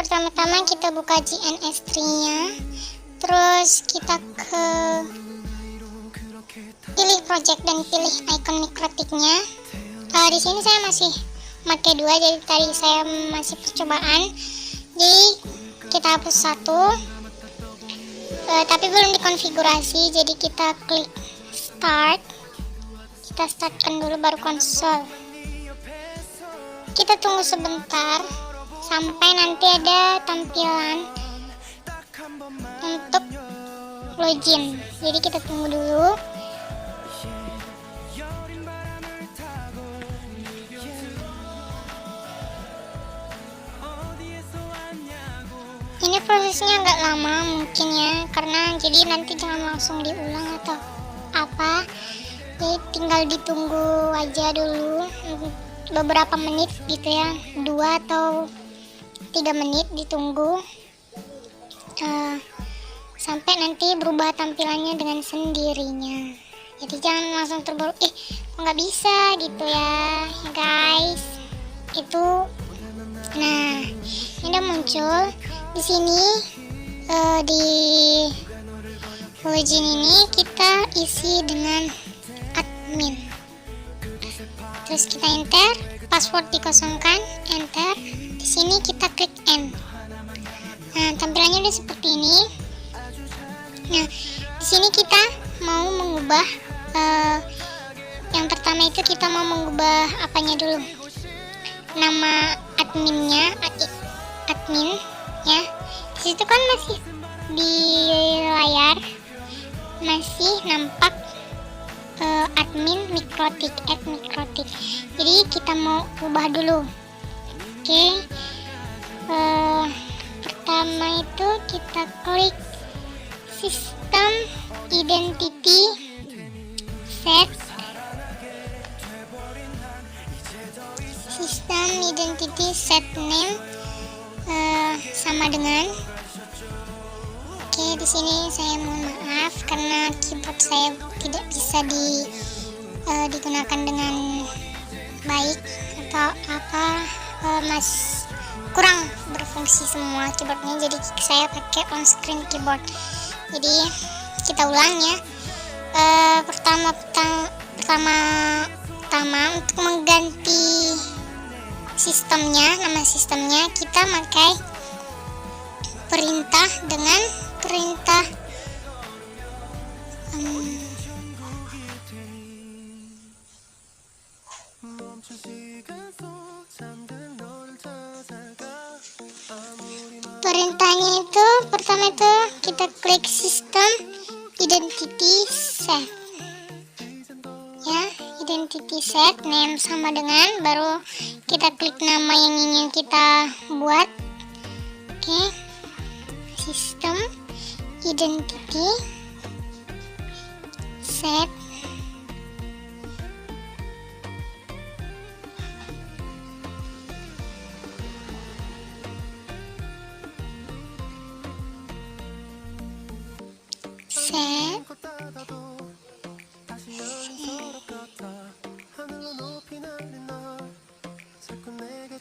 pertama-tama kita buka GNS3-nya, terus kita ke pilih project dan pilih icon mikrotiknya. Di sini saya masih pakai 2, jadi tadi saya masih percobaan, jadi kita hapus 1, tapi belum dikonfigurasi, jadi kita klik start, kita startkan dulu baru konsol. Kita tunggu sebentar sampai nanti ada tampilan untuk login, jadi kita tunggu dulu. Ini prosesnya agak lama mungkin ya, karena jadi nanti jangan langsung diulang atau apa, jadi tinggal ditunggu aja dulu beberapa menit gitu ya, 2 atau 3 menit ditunggu sampai nanti berubah tampilannya dengan sendirinya. Jadi jangan langsung terburu, kok nggak bisa gitu ya guys. Itu nah, ini udah muncul di sini. Di login ini kita isi dengan admin, terus kita enter, password dikosongkan, enter. Di sini kita klik end. Nah, tampilannya udah seperti ini. Nah, di sini kita mau mengubah yang pertama itu kita mau mengubah apanya dulu, nama adminnya, admin ya. Di situ kan masih di layar masih nampak admin mikrotik, add mikrotik. Jadi kita mau ubah dulu. Oke. Pertama itu kita klik sistem identity set, sistem identity set name sama dengan. Oke, di sini saya mohon maaf karena keyboard saya tidak bisa digunakan dengan baik atau apa, kurang berfungsi semua keyboardnya, jadi saya pakai on screen keyboard. Jadi kita ulang ya. Pertama untuk mengganti sistemnya, nama sistemnya kita pakai perintah dengan perintah perintahnya itu pertama itu kita klik sistem identity set ya, identity set name sama dengan, baru kita klik nama yang ingin kita buat. Oke, sistem identity set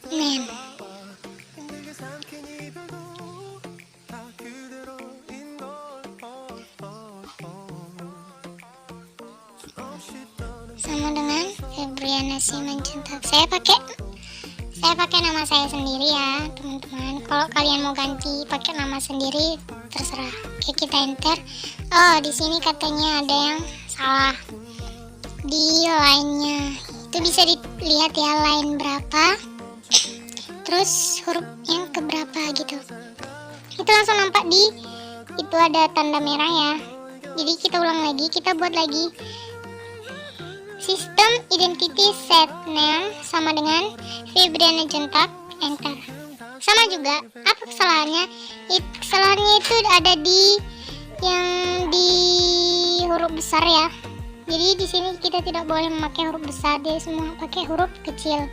name. Sama dengan Febriana Simanjuntak. Saya pakai nama saya sendiri ya teman-teman. Kalau kalian mau ganti pakai nama sendiri terserah. Oke, kita enter. Oh, di sini katanya ada yang salah di line-nya. Itu bisa dilihat ya, line berapa, terus huruf yang keberapa gitu. Itu langsung nampak itu ada tanda merah ya. Jadi kita ulang lagi, kita buat lagi sistem identity set name sama dengan Febriana Juntak, enter. Sama juga, apa kesalahannya? Kesalahannya itu ada di huruf besar ya. Jadi di sini kita tidak boleh memakai huruf besar, dia semua pakai huruf kecil.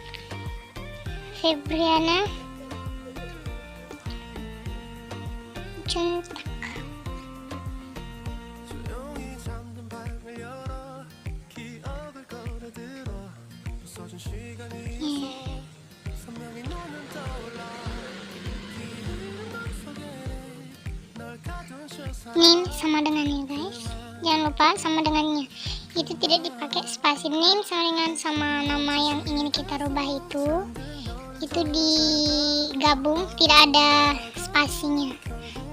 Febriana Juntak. name sama dengannya guys, jangan lupa sama dengannya itu tidak dipakai spasi. Name sama nama yang ingin kita rubah itu digabung, tidak ada spasinya,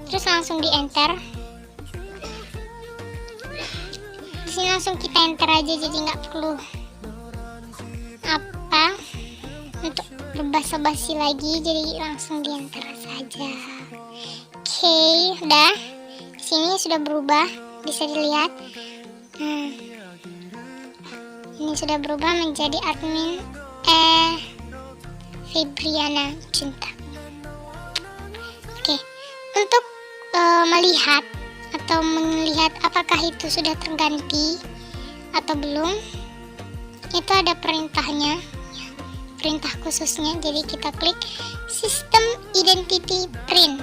terus langsung di enter. Di sini langsung kita enter aja, jadi nggak perlu apa untuk berbasa-basi lagi, jadi langsung di enter saja. Oke, udah. Sini sudah berubah, bisa dilihat. Nah, ini sudah berubah menjadi admin Febriana Cinta. Oke, untuk melihat apakah itu sudah terganti atau belum, itu ada perintahnya, perintah khususnya. Jadi kita klik System Identity Print.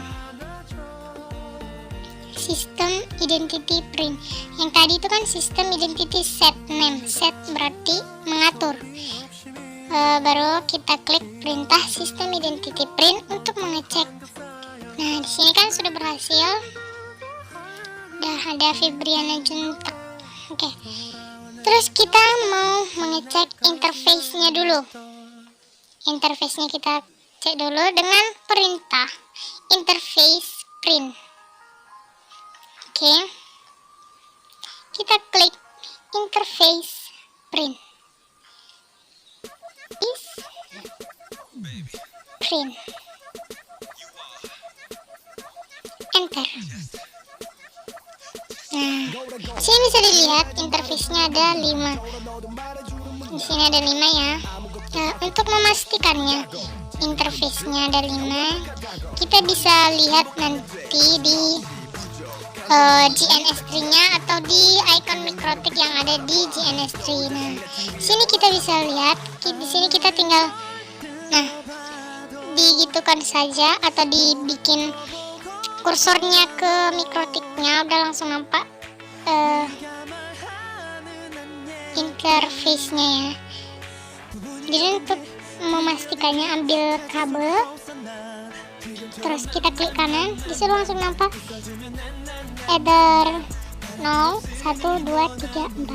System Identity Print. Yang tadi itu kan System Identity Set Name. Set berarti mengatur. Baru kita klik perintah System Identity Print untuk mengecek. Nah, di sini kan sudah berhasil. Udah ada Febriana Juntak. Oke. Terus kita mau mengecek interface-nya dulu. Interface-nya kita cek dulu dengan perintah interface print. Oke. Kita klik interface print. Is print. Enter. Nah, sini bisa dilihat interface-nya ada 5. Di sini ada 5 ya. Nah, untuk memastikannya interface-nya ada 5, kita bisa lihat nanti di GNS-Tree-nya atau di icon mikrotik yang ada di GNS-Tree. Nah, sini kita bisa lihat, di sini kita tinggal digitukan saja atau dibikin kursornya ke mikrotiknya, udah langsung nampak interface-nya ya. Jadi untuk memastikannya, ambil kabel, terus kita klik kanan, disitu langsung nampak header 0, 1, 2, 3, 4.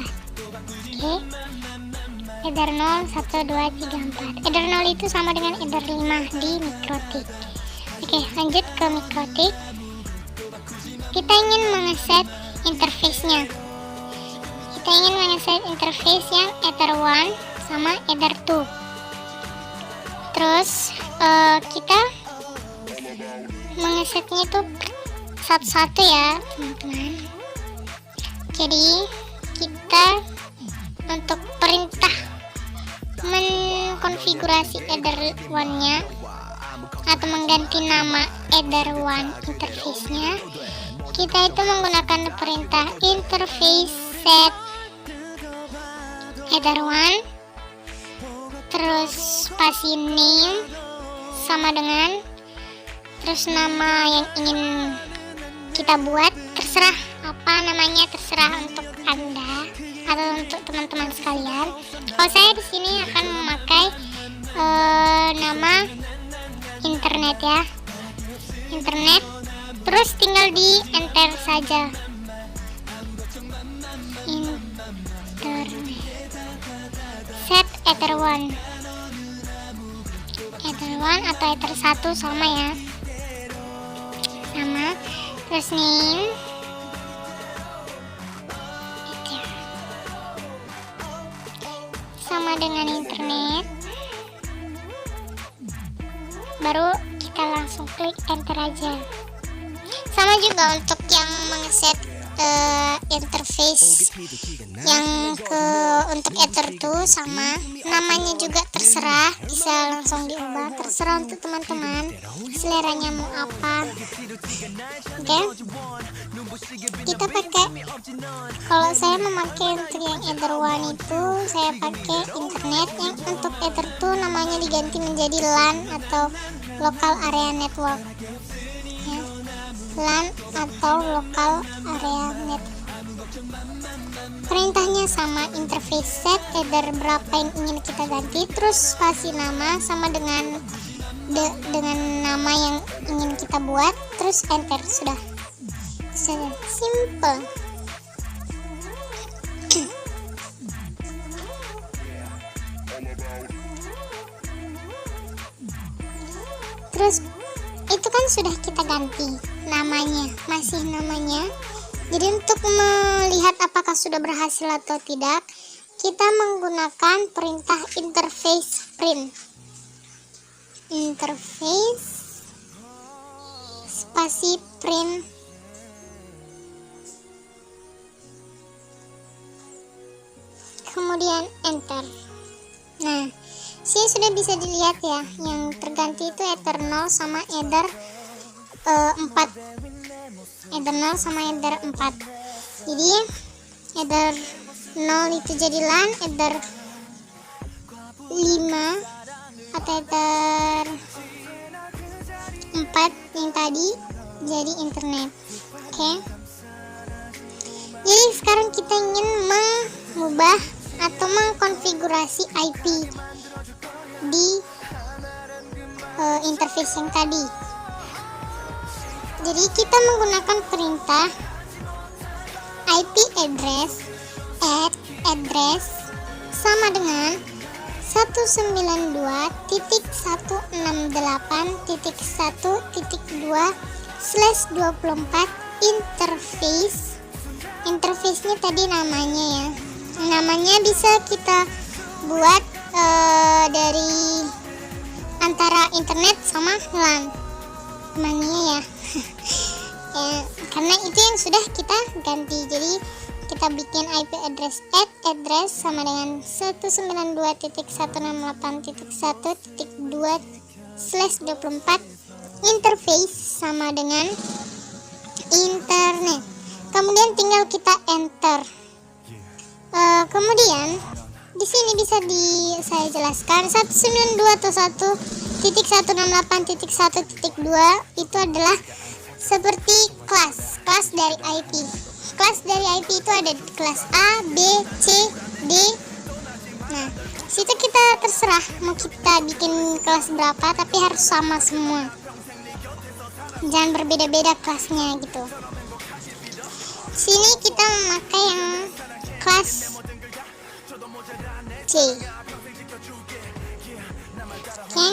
Oke, header 0, 1, 2, 3, 4. Header 0 itu sama dengan header 5 di mikrotik. Oke, lanjut ke mikrotik. Kita ingin mengeset interface-nya. Kita ingin mengeset interface yang Ether 1 sama Ether 2. Terus kita mengesetnya itu satu-satu ya teman-teman. Jadi kita untuk perintah mengkonfigurasi Ether 1-nya atau mengganti nama Ether 1 interface-nya, kita itu menggunakan perintah interface set Ether 1, terus spasi name sama dengan, terus nama yang ingin kita buat, terserah apa namanya, terserah untuk Anda atau untuk teman-teman sekalian. Kalau saya di sini akan memakai nama internet ya, internet, terus tinggal di enter saja, internet set Ether 1, Ether 1 atau Ether 1 sama ya, sama. Terus name sama dengan internet, baru kita langsung klik enter aja. Sama juga untuk yang mengeset interface yang untuk Ether 2 sama, namanya juga terserah, bisa langsung diubah, terserah untuk teman-teman seleranya mau apa. Oke, kita pakai, kalau saya memakai untuk yang Ether 1 itu saya pakai internet, yang untuk Ether 2 namanya diganti menjadi LAN atau local area network ya. LAN atau local area network. Perintahnya sama, interface set Ether berapa yang ingin kita ganti, terus spasi nama sama dengan nama yang ingin kita buat, terus enter. Sudah saja, simple. Terus itu kan sudah kita ganti namanya, masih namanya. Jadi untuk melihat apakah sudah berhasil atau tidak, kita menggunakan perintah interface print. Interface spasi print, kemudian enter. Nah, sini sudah bisa dilihat ya, yang terganti itu ether 0 sama ether 4. Ether 0 sama ether 4. Jadi ether 0 itu jadi LAN, ether 5 atau ether 4 yang tadi jadi internet. Oke. Jadi sekarang kita ingin mengubah atau mengkonfigurasi IP di interface yang tadi. Jadi kita menggunakan perintah IP address address sama dengan 192.168.1.2/24 interface. Interface-nya tadi namanya ya. Namanya bisa kita buat dari antara internet sama LAN. Namanya ya. Ya, karena itu yang sudah kita ganti. Jadi kita bikin IP address sama dengan 192.168.1.2/24 interface sama dengan internet. Kemudian tinggal kita enter. Kemudian di sini bisa saya jelaskan 192.168.1.2 itu adalah seperti kelas dari IP. Kelas dari IP itu ada kelas A, B, C, D. Nah, situ kita terserah mau kita bikin kelas berapa, tapi harus sama semua. Jangan berbeda-beda kelasnya gitu. Sini kita memakai yang kelas C. Oke.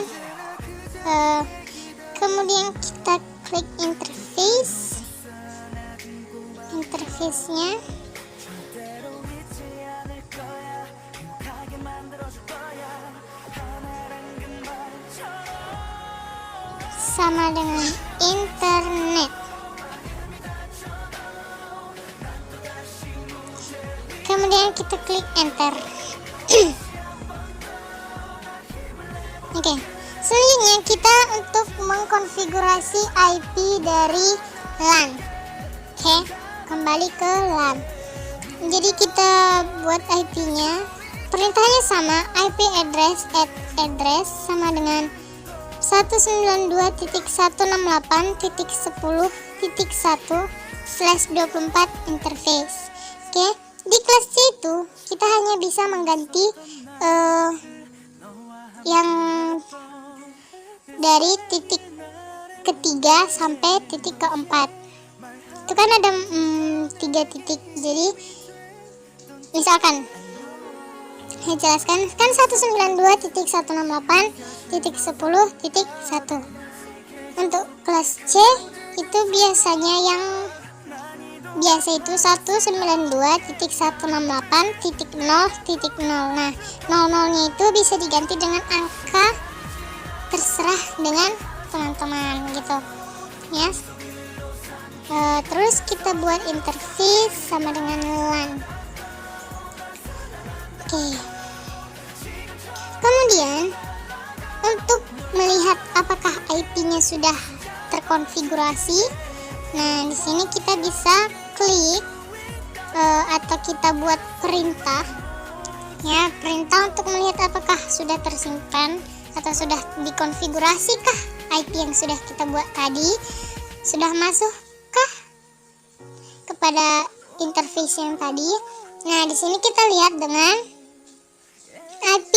Kemudian kita klik interface-nya. Sama dengan internet. Kemudian kita klik enter. Oke. Selanjutnya kita untuk mengkonfigurasi IP dari LAN. Oke, kembali ke LAN. Jadi kita buat IP-nya. Perintahnya sama, IP address sama dengan 192.168.10.1/24 interface. Oke, di kelas C itu kita hanya bisa mengganti yang dari titik ketiga sampai titik keempat. Itu kan ada 3 titik. Jadi misalkan saya jelaskan kan 192.168.10.1. Untuk kelas C itu biasanya yang biasa itu 192.168.0.0. Nah, 00-nya itu bisa diganti dengan angka terserah dengan teman-teman gitu ya. Terus kita buat interface sama dengan LAN. Oke. Kemudian untuk melihat apakah IP-nya sudah terkonfigurasi, nah di sini kita bisa klik atau kita buat perintah ya, perintah untuk melihat apakah sudah tersimpan atau sudah dikonfigurasikah IP yang sudah kita buat tadi, sudah masukkah kepada interface yang tadi. Nah, di sini kita lihat dengan IP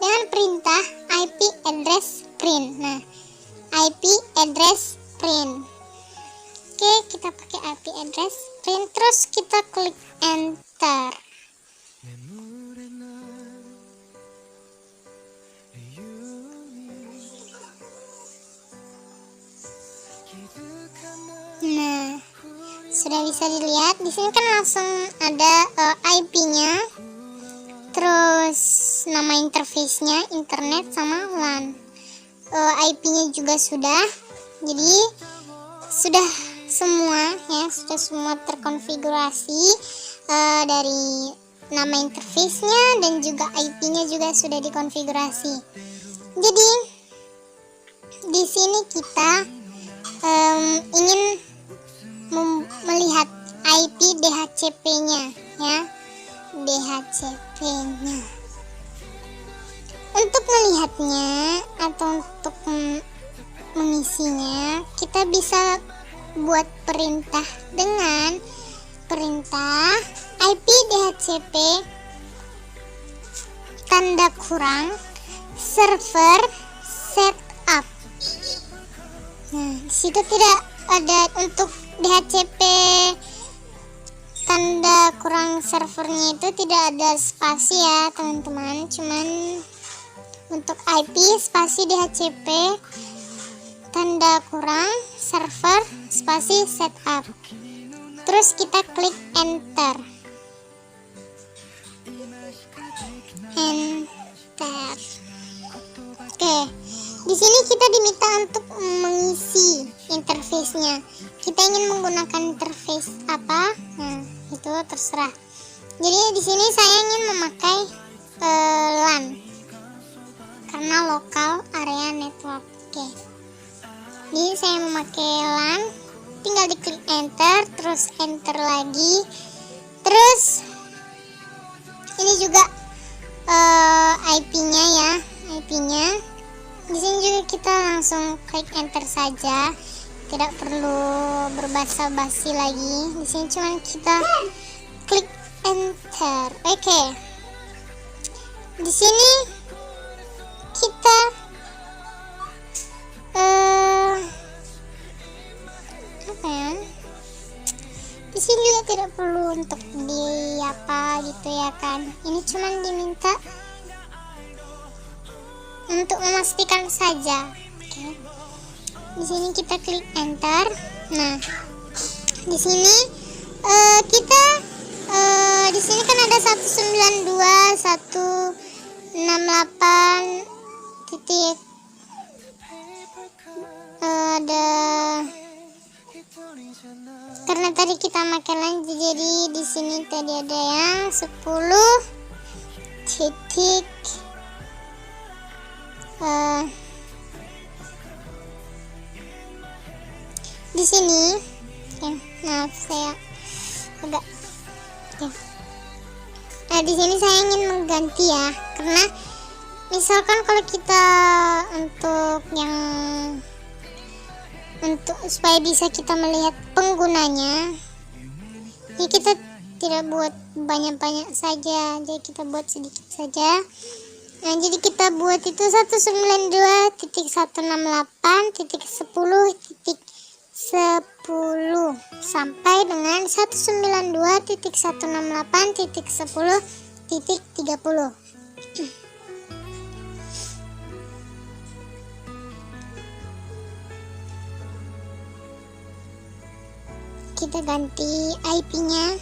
dengan perintah IP address print. Nah, IP address print. Oke, kita pakai IP address print, terus kita klik enter. Nah, sudah bisa dilihat di sini kan langsung ada IP-nya, terus nama interface-nya internet sama LAN. IP-nya juga sudah, jadi sudah semua ya, sudah semua terkonfigurasi dari nama interface-nya dan juga IP-nya juga sudah dikonfigurasi. Jadi di sini kita ingin melihat IP DHCP-nya ya, DHCP-nya. Untuk melihatnya atau untuk mengisinya, kita bisa buat perintah dengan perintah IP DHCP tanda kurang server setup. Nah, disitu tidak ada untuk DHCP tanda kurang servernya, itu tidak ada spasi ya teman-teman, cuman untuk IP spasi DHCP tanda kurang server spasi setup, terus kita klik enter. Oke, di sini kita diminta untuk mengisi interface-nya. Kita ingin menggunakan interface apa? Nah, itu terserah. Jadi di sini saya ingin memakai LAN karena lokal area network. Oke. Jadi saya memakai LAN, tinggal diklik enter, terus enter lagi. Terus ini juga IP-nya ya, IP-nya. Di sini juga kita langsung klik enter saja, tidak perlu berbasa-basi lagi. Di sini cuman kita klik enter. Oke. Di sini kita apa ya? Di sini juga tidak perlu untuk di apa gitu ya kan. Ini cuman diminta untuk memastikan saja. Oke. Di sini kita klik enter. Nah, di sini kita di sini kan ada 192.168 titik, ada karena tadi kita makan lagi, jadi di sini tadi ada yang 10 titik di sini ya, maaf saya agak ya. Nah, di sini saya ingin mengganti ya, karena misalkan kalau kita untuk supaya bisa kita melihat penggunanya, ini kita tidak buat banyak-banyak saja, jadi kita buat sedikit saja. Nah, jadi kita buat itu 192.168.10.10 sampai dengan 192.168.10.30. Kita ganti IP-nya.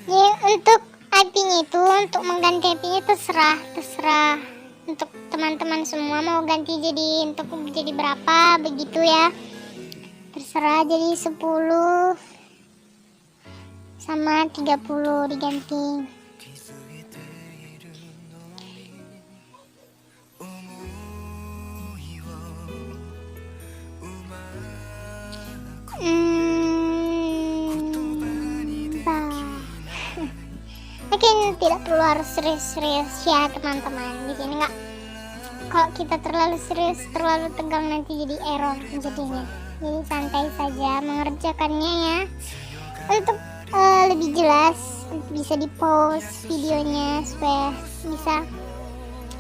Ini untuk IP-nya itu, untuk mengganti IP-nya terserah untuk teman-teman semua mau ganti jadi untuk jadi berapa begitu ya. Terserah, jadi 10 sama 30 diganti. Mungkin tidak perlu harus serius-serius ya teman-teman. Di sini nggak, kalau kita terlalu serius, terlalu tegang nanti jadi error jadinya. Jadi santai saja mengerjakannya ya. Untuk lebih jelas bisa di pause videonya supaya bisa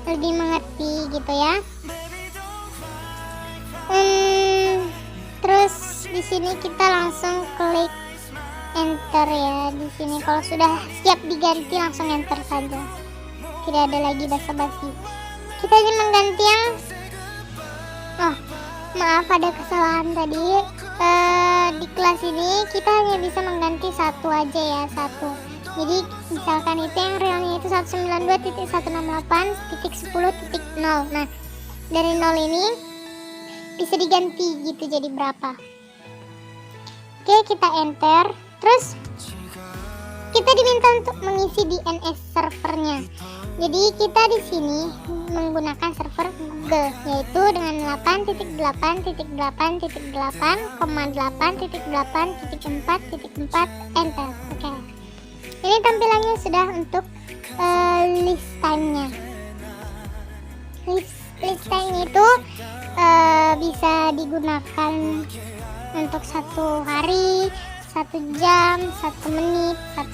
lebih mengerti gitu ya. Terus di sini kita langsung klik enter ya. Di sini kalau sudah siap diganti langsung enter saja, tidak ada lagi basa-basi. Kita akan mengganti yang maaf ada kesalahan tadi. Di kelas ini kita hanya bisa mengganti satu aja ya, satu. Jadi misalkan itu yang realnya itu 192.168.10.0. Nah dari 0 ini bisa diganti gitu jadi berapa. Oke, kita enter. Terus kita diminta untuk mengisi DNS servernya. Jadi kita di sini menggunakan server Google, yaitu dengan 8.8.8.8.8.4.4 enter. Oke. Ini tampilannya sudah untuk list time-nya. List time itu bisa digunakan untuk 1 hari, 1 jam, 1 menit, 1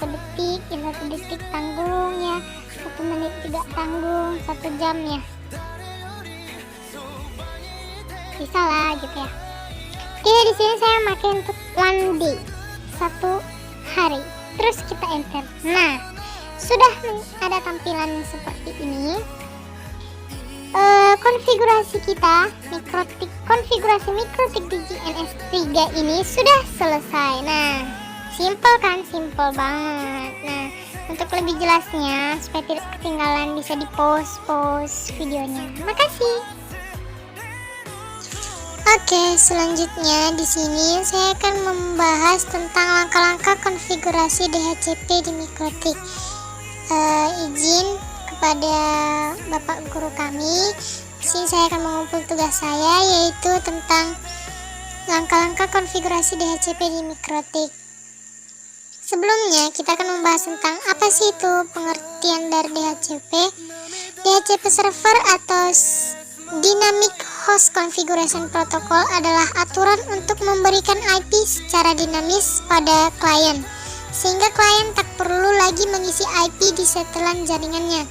detik, 1 detik tanggung ya, 1 menit juga tanggung, 1 jam ya, bisa lah gitu ya. Oke, di sini saya pakai untuk 1 day, 1 hari. Terus kita enter. Nah, sudah ada tampilan seperti ini. Konfigurasi kita konfigurasi MikroTik di GNS 3 ini sudah selesai. Nah, simple kan, simple banget. Nah, untuk lebih jelasnya supaya tidak ketinggalan bisa di pause videonya. Makasih. Oke, selanjutnya di sini saya akan membahas tentang langkah-langkah konfigurasi DHCP di MikroTik. Izin kepada Bapak Guru kami, di sini saya akan mengumpul tugas saya yaitu tentang langkah-langkah konfigurasi DHCP di MikroTik. Sebelumnya kita akan membahas tentang apa sih itu pengertian dari DHCP. DHCP server atau Dynamic Host Configuration Protocol adalah aturan untuk memberikan IP secara dinamis pada klien, sehingga klien tak perlu lagi mengisi IP di setelan jaringannya.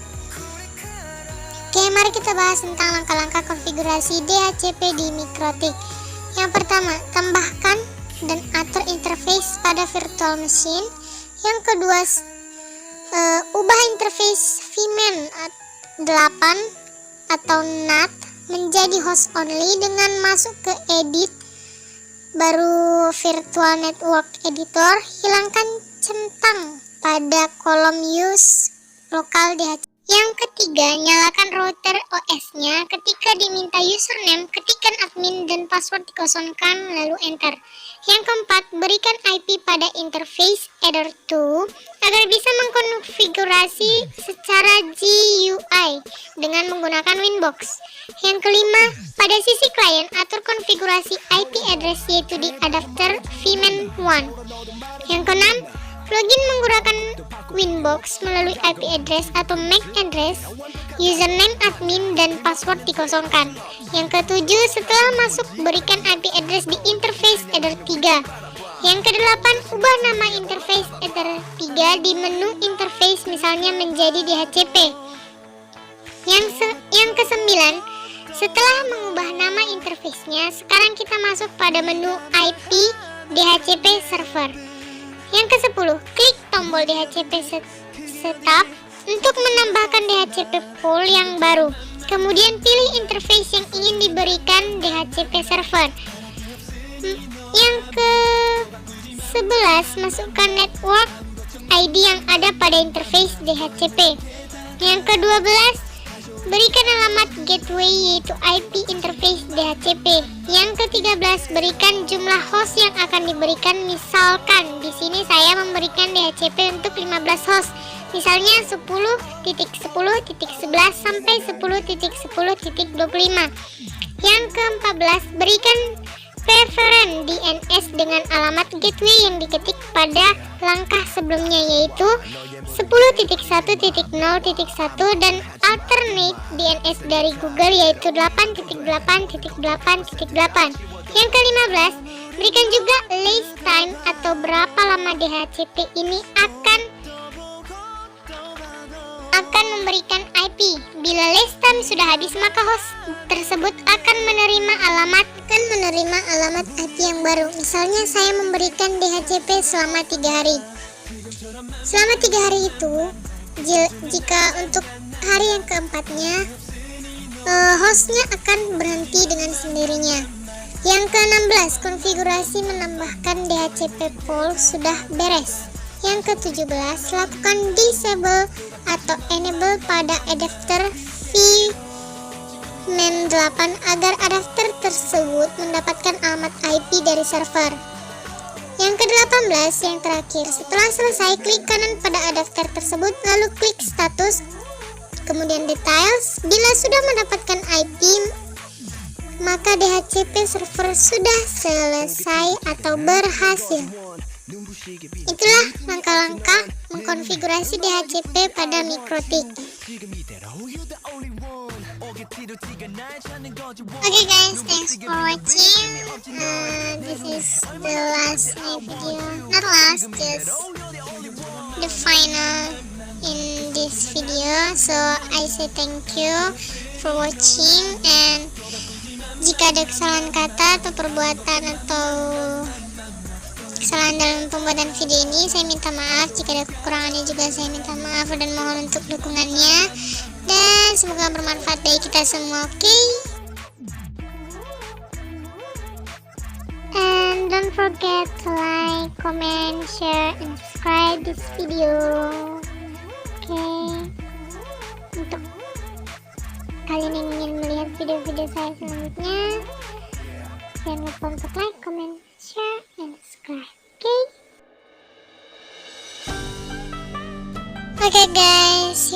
Oke, mari kita bahas tentang langkah-langkah konfigurasi DHCP di MikroTik. Yang pertama, tambahkan dan atur interface pada virtual machine. Yang kedua, ubah interface VMAN 8 atau NAT menjadi host only dengan masuk ke edit, baru virtual network editor, hilangkan centang pada kolom use lokal DHCP. Yang ketiga, nyalakan router OS-nya. Ketika diminta username, ketikkan admin dan password dikosongkan lalu enter. Yang keempat, berikan IP pada interface header 2 agar bisa mengkonfigurasi secara GUI dengan menggunakan Winbox. Yang kelima, pada sisi klien atur konfigurasi IP address yaitu di adapter VMAN 1. Yang keenam, login menggunakan Winbox melalui IP address atau MAC address, username admin dan password dikosongkan. Yang ketujuh, setelah masuk berikan IP address di interface header 3. Yang kedelapan, ubah nama interface header 3 di menu interface misalnya menjadi DHCP. Yang kesembilan, setelah mengubah nama interface-nya, sekarang kita masuk pada menu IP DHCP server. Yang ke-10, klik tombol DHCP setup untuk menambahkan DHCP pool yang baru. Kemudian pilih interface yang ingin diberikan DHCP server. Yang ke-11, masukkan network ID yang ada pada interface DHCP. Yang ke-12, berikan alamat gateway yaitu IP interface DHCP. Yang ke-13, berikan jumlah host yang akan diberikan. Misalkan di sini saya memberikan DHCP untuk 15 host. Misalnya 10.10.11 sampai 10.10.25. Yang ke-14, berikan preferen DNS dengan alamat gateway yang diketik pada langkah sebelumnya yaitu 10.1.0.1 dan alternate DNS dari Google yaitu 8.8.8.8. Yang ke-15, berikan juga lease time atau berapa lama DHCP ini akan memberikan IP. Bila lease time sudah habis, maka host tersebut akan menerima alamat IP yang baru. Misalnya saya memberikan DHCP selama 3 hari. Selama 3 hari itu, jika untuk hari yang keempatnya, hostnya akan berhenti dengan sendirinya. Yang ke-16, konfigurasi menambahkan DHCP pool sudah beres. Yang ke-17, lakukan disable atau enable pada adapter VMem8 agar adapter tersebut mendapatkan alamat IP dari server. Yang ke-18, yang terakhir, setelah selesai, klik kanan pada adapter tersebut, lalu klik status, kemudian details. Bila sudah mendapatkan IP, maka DHCP server sudah selesai atau berhasil. Itulah langkah-langkah mengkonfigurasi DHCP pada MikroTik. Okay guys, thanks for watching. This is the last video, not last, just the final in this video. So I say thank you for watching, and jika ada kesalahan kata atau perbuatan atau kesalahan dalam pembuatan video ini, saya minta maaf. Jika ada kekurangannya juga saya minta maaf dan mohon untuk dukungannya, dan semoga bermanfaat bagi kita semua. Okay, and don't forget to like, comment, share, and subscribe this video. Okay, untuk kalian yang ingin melihat video-video saya selanjutnya, jangan lupa untuk like, comment, share, and subscribe. Okay guys,